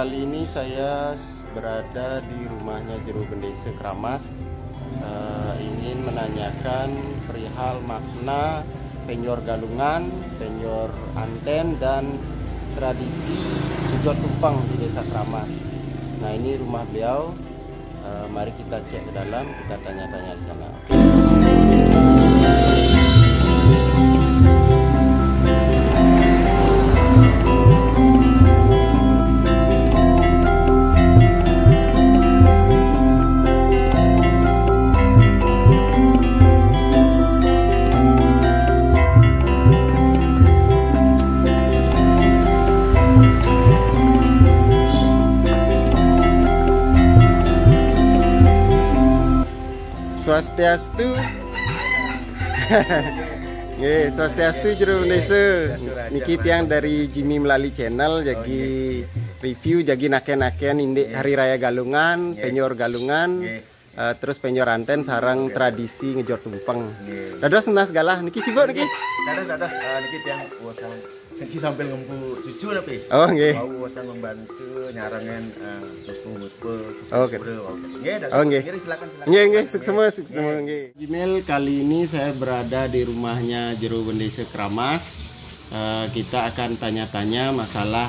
kali ini saya berada di rumahnya Jero Bendese Kramas. Ingin menanyakan perihal makna penyor galungan, penyor anten, dan tradisi Jejot Tumpeng di Desa Kramas. Nah, ini rumah beliau. Mari kita cek ke dalam, kita tanya-tanya di sana. Swastiastu. Nggih, swastiastu Jero Bendese. Niki tiang dari Jimmy Melali Channel jadi review jadi naken-naken indik Hari Raya Galungan, penyor galungan, terus penyor anten sarang tradisi ngejor tumpeng. Dados senas galah niki sibuk niki. Dados niki tiang usaha niki sambil ngempu cucu tapi. Oh nggih. Mau usaha membantu nyarangan muspe. Oke. Oh nggih. Silakan. Nggih, semua nggih. Jimel, kali ini saya berada di rumahnya Jero Bendese Kramas. Kita akan tanya-tanya masalah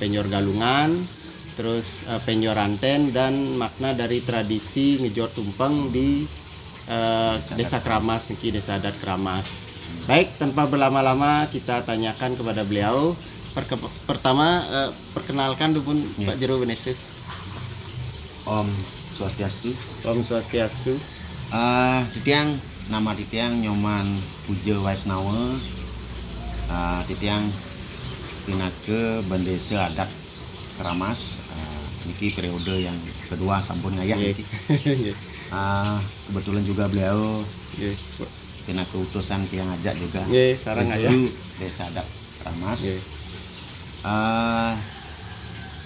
penyor galungan, terus penyor anten, dan makna dari tradisi ngejor tumpeng di Desa Kramas niki, Desa Adat Kramas. Baik, tanpa berlama-lama kita tanyakan kepada beliau. Pertama, perkenalkan dulu Pak Jero Bendese. Om Swastiastu. Om Swastiastu. Titiang nama titiang Nyoman Puja Waisnawa. Titiang pinake Bendese Adat Kramas. Niki periode yang kedua sampun ngayah niki. Kebetulan juga beliau pinake utusan tiang ajak juga. Sarang ayah Desa Adat Kramas.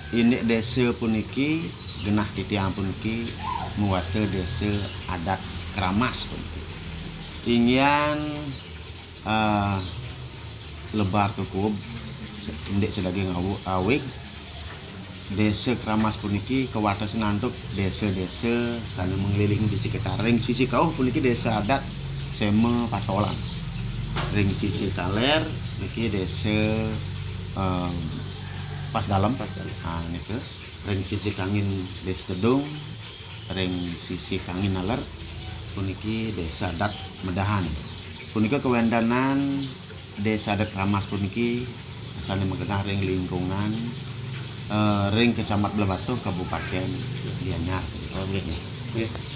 Ini desa puniki genah titiang puniki muwate Desa Adat Kramas puniki. Ingin lebar kekub indek sedagi awig Desa Kramas puniki kewata senanduk desa-desa sana mengelilingi di sekitar ring sisi kauh puniki desa adat Seme Patolan. Ring sisi kaler niki desa pas dalam. Niki ring sisi kangin Desa Tedung, ring sisi kangin aler puniki Desa Adat Medahan. Puniki kewendanan Desa Adat Kramas puniki asalnya mengenal ring lingkungan ring Kecamatan Blebatu Kabupaten Gianyar.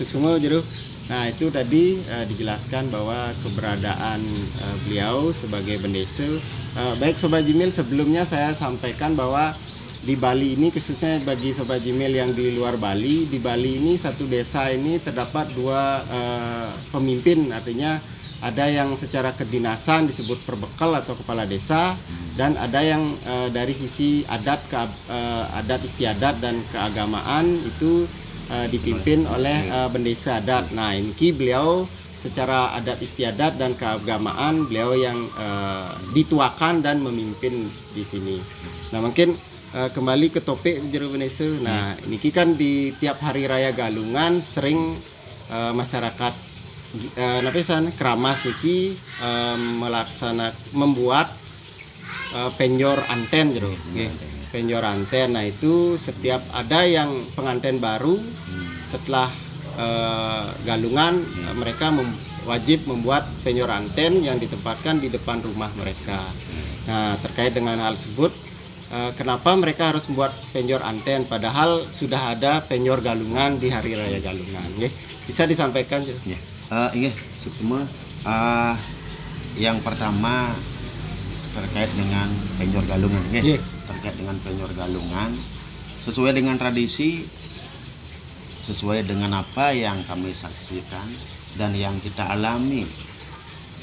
Semua Jero. Nah, itu tadi dijelaskan bahwa keberadaan beliau sebagai bendese. Baik Sobat Jimil, sebelumnya saya sampaikan bahwa di Bali ini, khususnya bagi Sobat Jimil yang di luar Bali, di Bali ini satu desa ini terdapat dua pemimpin. Artinya ada yang secara kedinasan disebut perbekal atau kepala desa, dan ada yang dari sisi adat adat istiadat dan keagamaan itu dipimpin oleh bendese adat. Nah, ini beliau secara adat istiadat dan keagamaan beliau yang dituakan dan memimpin di sini. Nah, mungkin kembali ke topik Jero Bendese. Nah, ini kan di tiap hari raya Galungan sering masyarakat Kramas niki membuat penyor anten Jero. Penyor anten. Nah, itu setiap ada yang pengantin baru setelah galungan mereka wajib membuat penyor anten yang ditempatkan di depan rumah mereka. Nah, terkait dengan hal tersebut, kenapa mereka harus membuat penyor anten padahal sudah ada penyor galungan di Hari Raya Galungan? Bisa disampaikan? Iya, semua. Yang pertama terkait dengan penyor galungan. Terkait dengan penyor galungan sesuai dengan tradisi, sesuai dengan apa yang kami saksikan dan yang kita alami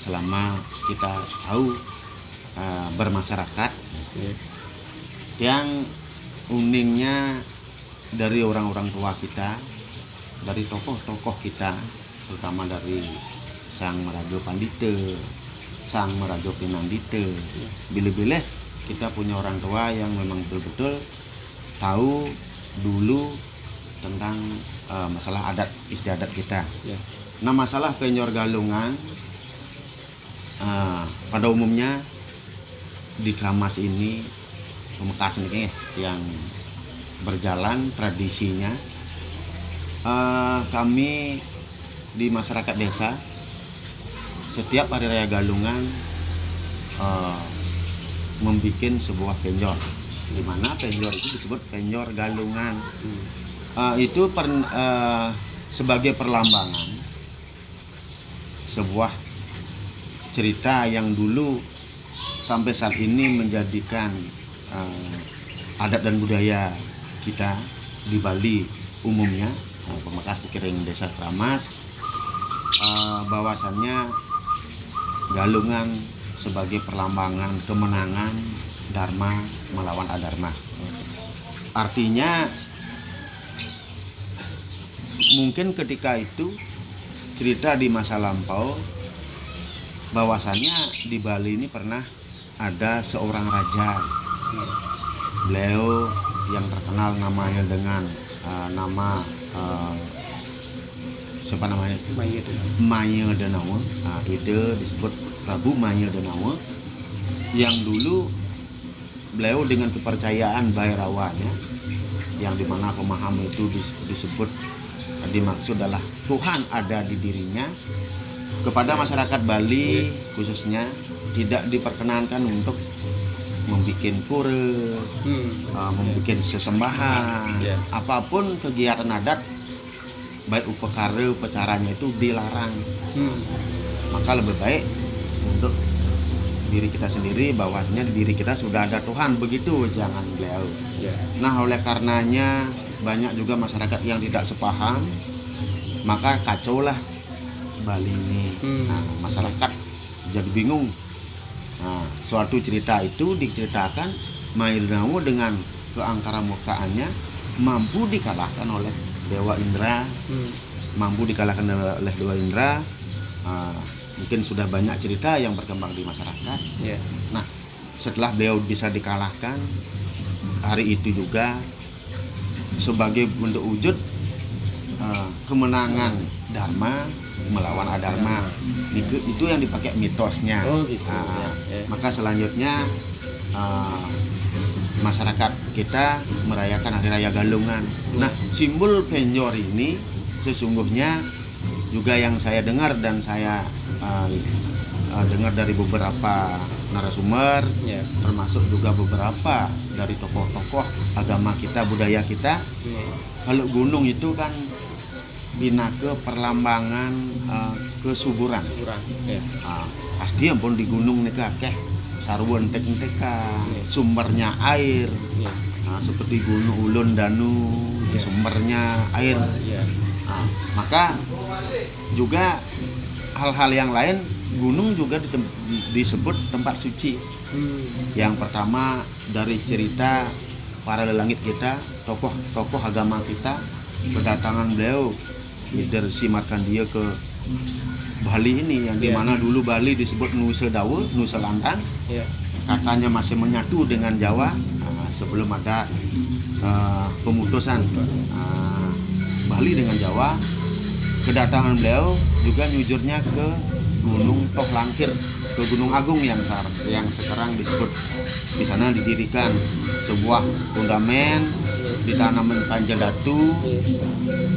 selama kita tahu bermasyarakat. Yang uniknya dari orang-orang tua kita, dari tokoh-tokoh kita, terutama dari Sang Merajo Pandite, Sang Merajo Pinandite, bila-bila kita punya orang tua yang memang betul-betul tahu dulu tentang masalah adat istiadat kita. Ya. Nah, masalah penyor galungan pada umumnya di Kramas ini, Pamekasan ini yang berjalan tradisinya, kami di masyarakat desa setiap hari raya galungan membuat sebuah penyor, di mana penyor itu disebut penyor galungan. Itu sebagai perlambangan sebuah cerita yang dulu sampai saat ini menjadikan adat dan budaya kita di Bali umumnya, Pamekasan Kering Desa Kramas, bahwasannya galungan sebagai perlambangan kemenangan Dharma melawan Adharma. Artinya mungkin ketika itu cerita di masa lampau bahwasannya di Bali ini pernah ada seorang raja. Beliau yang terkenal namanya dengan nama siapa namanya? Maya Denawa. Itu disebut Prabu Maya Denawa, yang dulu beliau dengan kepercayaan Bhairawan, ya, yang dimana pemahaman itu disebut dimaksud adalah Tuhan ada di dirinya. Kepada masyarakat Bali khususnya tidak diperkenankan untuk membuat pura, membuat sesembahan, apapun kegiatan adat, baik upekara, upacaranya itu dilarang. Maka lebih baik untuk diri kita sendiri, bahwasanya di diri kita sudah ada Tuhan, begitu jangan beliau. Nah, oleh karenanya banyak juga masyarakat yang tidak sepaham, maka kacaulah Bali ini. Nah, masyarakat jadi bingung. Nah, suatu cerita itu diceritakan Mailnawo dengan keangkara murkaannya mampu dikalahkan oleh Dewa Indra, mampu dikalahkan oleh Dewa Indra. Mungkin sudah banyak cerita yang berkembang di masyarakat. Nah, setelah beliau bisa dikalahkan, hari itu juga sebagai bentuk wujud kemenangan Dharma melawan Adharma, itu yang dipakai mitosnya. Maka selanjutnya masyarakat kita merayakan hari raya galungan. Nah, simbol penyor ini sesungguhnya juga yang saya dengar dan saya dengar dari beberapa narasumber, termasuk juga beberapa dari tokoh-tokoh agama kita, budaya kita. Kalau gunung itu kan binaka perlambangan kesuburan. Pasti ampun di gunung nih kakek sarwan tek-teka, sumbernya air. Seperti gunung Ulun Danu, sumbernya air. Maka juga hal-hal yang lain, gunung juga disebut tempat suci. Yang pertama dari cerita para lelangit kita, tokoh agama kita, kedatangan beliau Dersi Markandia ke Bali ini, yang dimana dulu Bali disebut Nusa Dawa, Nusa Lantang. Katanya masih menyatu dengan Jawa sebelum ada pemutusan Bali dengan Jawa. Kedatangan beliau juga nyujurnya ke Gunung Toh Langkir, ke Gunung Agung yang sekarang disebut. Di sana didirikan sebuah fundamen, ditanaman panjadatu.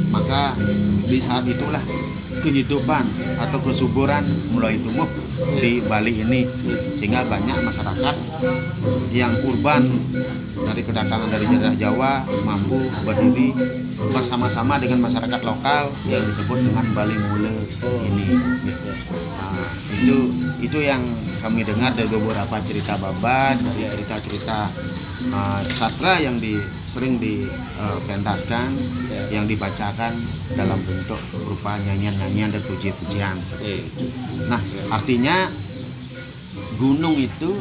Maka di saat itulah kehidupan atau kesuburan mulai tumbuh di Bali ini, sehingga banyak masyarakat yang urban dari kedatangan dari daerah Jawa mampu berdiri bersama-sama dengan masyarakat lokal yang disebut dengan Bali Mule ini. Itu yang kami dengar dari beberapa cerita babat, dari cerita-cerita sastra yang sering dipentaskan, yang dibacakan dalam bentuk berupa nyanyian-nyanyian dan puji-pujian. Nah, artinya gunung itu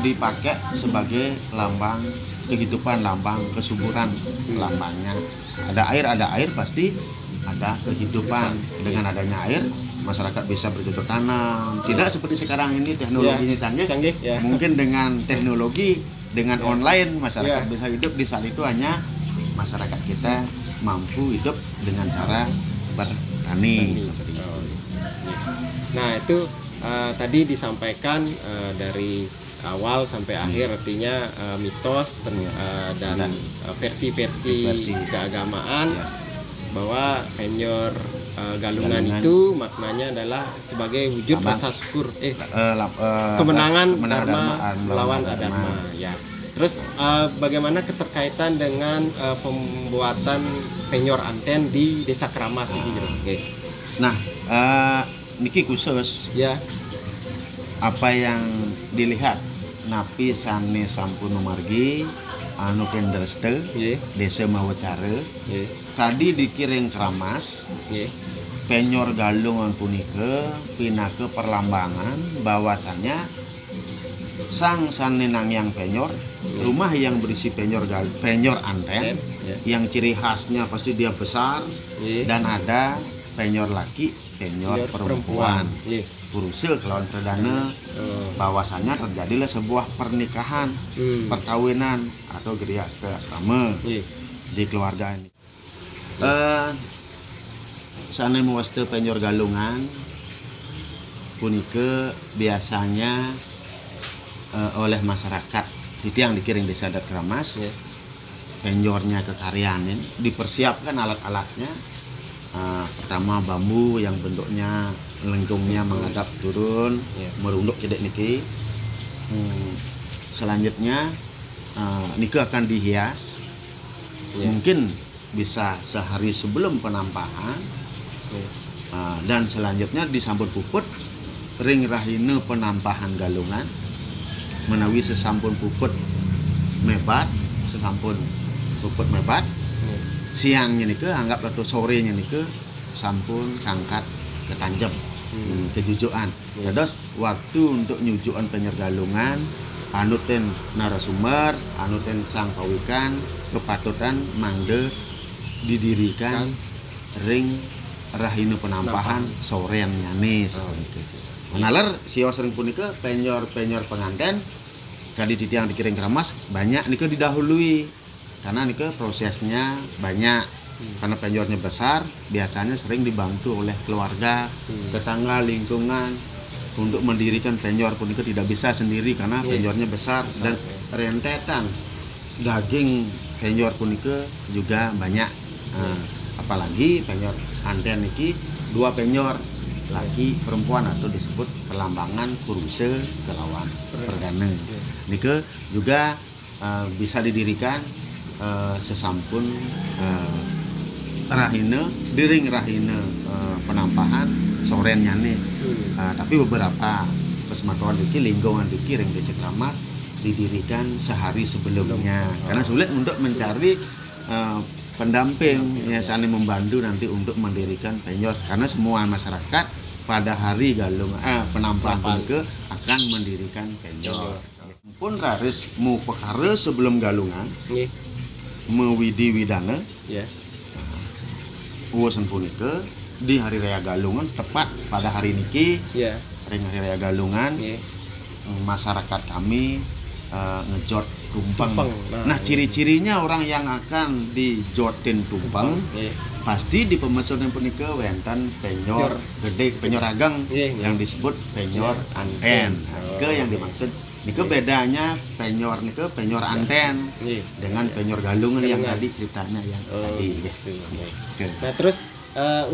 dipakai sebagai lambang kehidupan, lambang kesuburan, lambangnya. Ada air pasti ada kehidupan. Dengan adanya air, masyarakat bisa bercocok tanam. Tidak seperti sekarang ini teknologinya canggih. Mungkin dengan teknologi dengan Ya. online masyarakat Ya. bisa hidup di saat itu hanya masyarakat kita mampu hidup dengan cara bertani seperti itu. Oh, iya. Nah itu tadi disampaikan dari awal sampai akhir, artinya mitos dan versi-versi versi. keagamaan Ya. bahwa penyor galungan Galungan. itu maknanya adalah sebagai wujud Lambang. rasa syukur kemenangan Dharma melawan Adharma. Ya. Terus bagaimana keterkaitan dengan pembuatan penyor anten di Desa Kramas niki Jero? Oke. Nah, niki khusus Ya. apa yang dilihat napi sane sampun margi anu kenderste Nggih, Desa Mawacara nggih, tadi dikiring Kramas nggih. penyor galungan punika pinake perlambangan bahwasannya sang sanenang yang penyor rumah yang berisi penyor anten Ya. yang ciri khasnya pasti dia besar Nggih. dan ada penyor laki penyor perempuan Nggih. kuruse kelawan perdana Oh. bahwasannya terjadilah sebuah pernikahan perkawinan atau geria astama Nggih. di keluarga ini. Sana muaste penyor galungan punika biasanya oleh masyarakat itu yang dikiring Desa Adat Kramas Nggih. penyornya ke karyanin dipersiapkan alat-alatnya. Pertama bambu yang bentuknya lengkungnya menghadap turun Ya. merunduk cedek niki. Selanjutnya niki akan dihias. Ya. Mungkin bisa sehari sebelum penampahan. Nggih. Dan selanjutnya disambut puput ring rahine penampahan galungan menawi sesampun puput mebat Nggih. siangnya nike anggap atau sorenya nike sampun kangkat ke tanjem kejujuan. Ya. Terus waktu untuk nyujukan penyer galungan anutin narasumber anutin sang pawikan kepatutan mangde didirikan ring rahine penampahan sorean nyane seperti itu. Menaler sios ring punika penyor penganten kali titiang dikiring Kramas banyak nika didahului karena nika prosesnya banyak karena penyornya besar biasanya sering dibantu oleh keluarga tetangga lingkungan untuk mendirikan penyor punika tidak bisa sendiri karena penyornya besar dan rentetan daging penyor punika juga banyak. Apalagi penyor anten niki dua penyor laki perempuan atau disebut perlambangan kuruse kelawan perdana. Nike juga bisa didirikan sesampun rahine diring rahine penampahan soren nyane. Tapi beberapa pesmatuan diki lingkungan diki ring Desa Kramas didirikan sehari sebelumnya karena sulit untuk mencari pendamping yang saling membantu nanti untuk mendirikan penyor karena semua masyarakat pada hari penampahan ke akan mendirikan penyor. Pun raris mu pekara sebelum galungan Nggih. mewidi widana Ya. uwasan punika di hari raya galungan tepat pada hari niki Ya. ring hari raya galungan Nggih. masyarakat kami ngejot tumpeng. Tumpeng. Nah, ciri-cirinya orang yang akan dijotin tumpeng Nggih. pasti di pemesanan punika wonten penyor gede, penyor ageng Nggih, yang disebut penyor Ya, anten. anten. Nike yang dimaksud nike bedanya penyor nike penyor anten Nggih. dengan penyor galungan yang Galungan. tadi ceritanya yang Oh, tadi ya. gitu. Nggih. Oke. Nah terus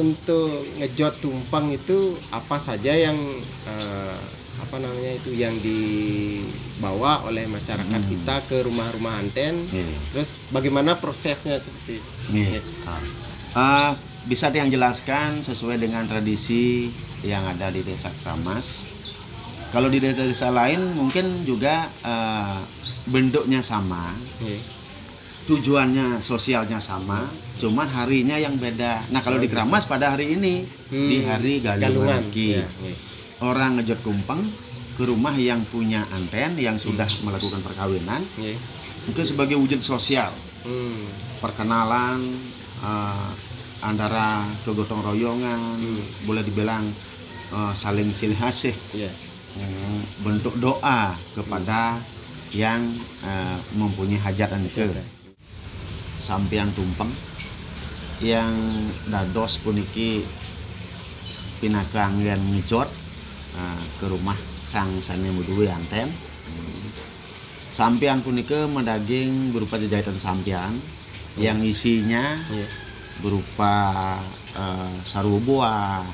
untuk ngejot tumpeng itu apa saja yang yang dibawa oleh masyarakat kita ke rumah-rumah anten? Iya. Terus bagaimana prosesnya seperti itu? Nih, bisa yang jelaskan sesuai dengan tradisi yang ada di Desa Kramas. Kalau di desa-desa lain mungkin juga bentuknya sama, Nggih. tujuannya sosialnya sama, cuman harinya yang beda. Nah kalau di Kramas pada hari ini di hari galungan, Ya, nggih. orang ngejot tumpeng ke rumah yang punya anten yang sudah melakukan perkawinan, Nggih. itu sebagai wujud sosial. Perkenalan antara kegotong royongan, boleh dibilang saling silih asih, Iya. bentuk doa kepada yang mempunyai hajat nike. Sampean tumpeng yang dados puniki pinakanggen ngejot ke rumah sang sane muduwe anten. Sampean punika mendaging berupa jajahan sampean yang isinya berupa saru buah,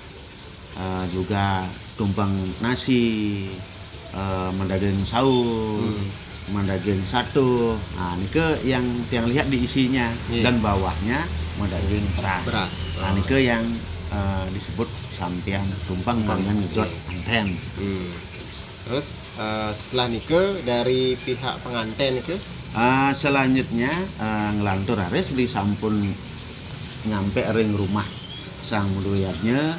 juga tumpeng nasi, mendaging saur, mendaging satu. Nah, nike yang lihat di isinya dan bawahnya mendaging beras. Nah, nike yang disebut sampean tumpeng dengan ngejot anten. Terus setelah nike dari pihak pengantin nike selanjutnya ngelantur ares di sampun nyampe ring rumah sang muduyatnya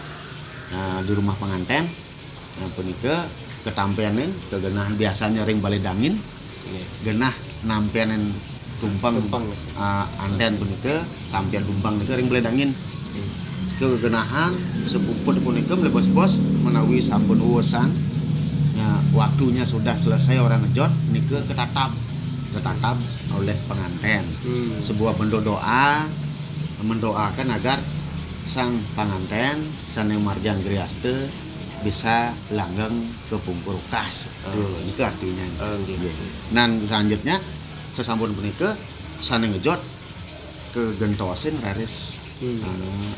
di rumah pengantin. Nah, punika ketampianin kegenahan biasanya ring baledangin genah nampianen tumpeng anten punika sampean tumpeng nika ring baledangin kegenahan sepuput punika melebos-bos menawi sampun uwesan waktunya sudah selesai orang ngejot nike ketatap oleh pengantin. Sebuah bentuk doa mendoakan agar sang pengantin saneng marjang griaste bisa langgeng ke pungkur kas. Itu artinya. Dan selanjutnya sesampun punika saneng ngejot ke gentosin raris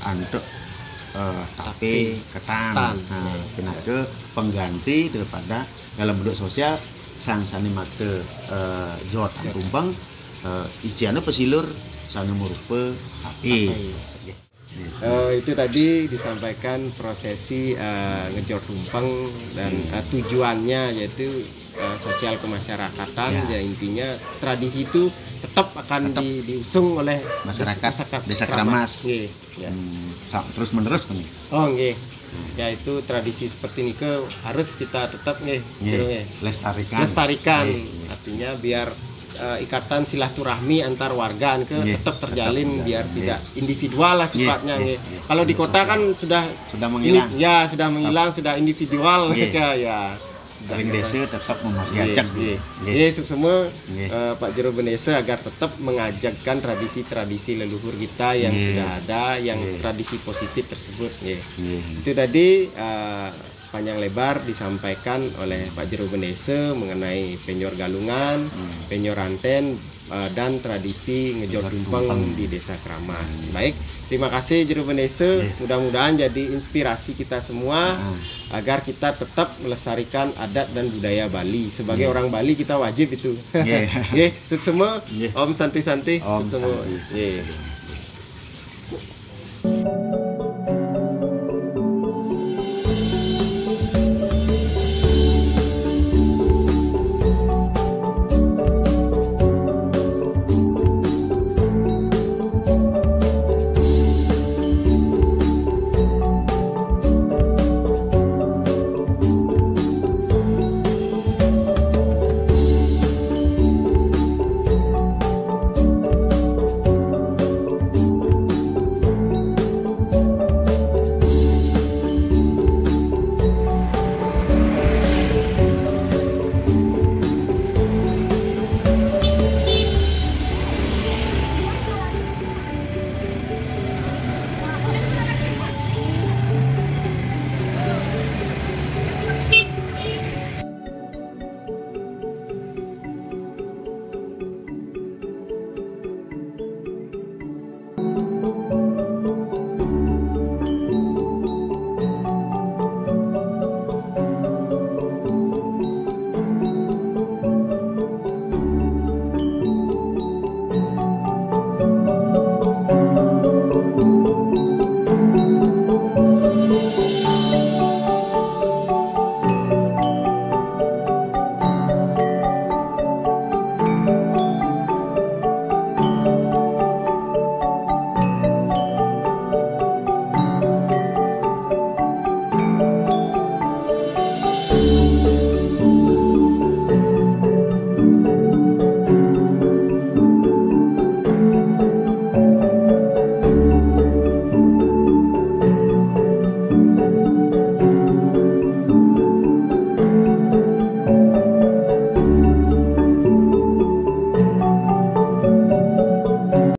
antuk tape ketan. Nah, pinake pengganti daripada dalam bentuk sosial sang sani mate jot tumpeng ijiana pesilur sani murupe tape. Itu tadi disampaikan prosesi ngejot tumpeng dan tujuannya yaitu sosial kemasyarakatan. Ya, intinya tradisi itu tetap akan diusung oleh masyarakat Desa Kramas. Terus menerus nih. Yaitu tradisi seperti ini harus kita tetap lestarikan. Artinya biar ikatan silaturahmi antar warga tetap terjalin, biar tidak individual lah sifatnya. Kalau di kota kan sudah menghilang. Sudah menghilang, sudah individual ya. Ring desa tetap mengajak. Semua Pak Jero Bendesa agar tetap mengajakkan tradisi-tradisi leluhur kita yang sudah ada, yang tradisi positif tersebut. Itu tadi panjang lebar disampaikan oleh Pak Jero Bendesa mengenai penyor galungan, penyor anten, dan tradisi ngejot tumpeng di Desa Kramas. Baik, terima kasih Jero Bendesa. Mudah-mudahan jadi inspirasi kita semua agar kita tetap melestarikan adat dan budaya Bali. Sebagai orang Bali kita wajib itu. Sukses semua. Om santi-santi. Om santi.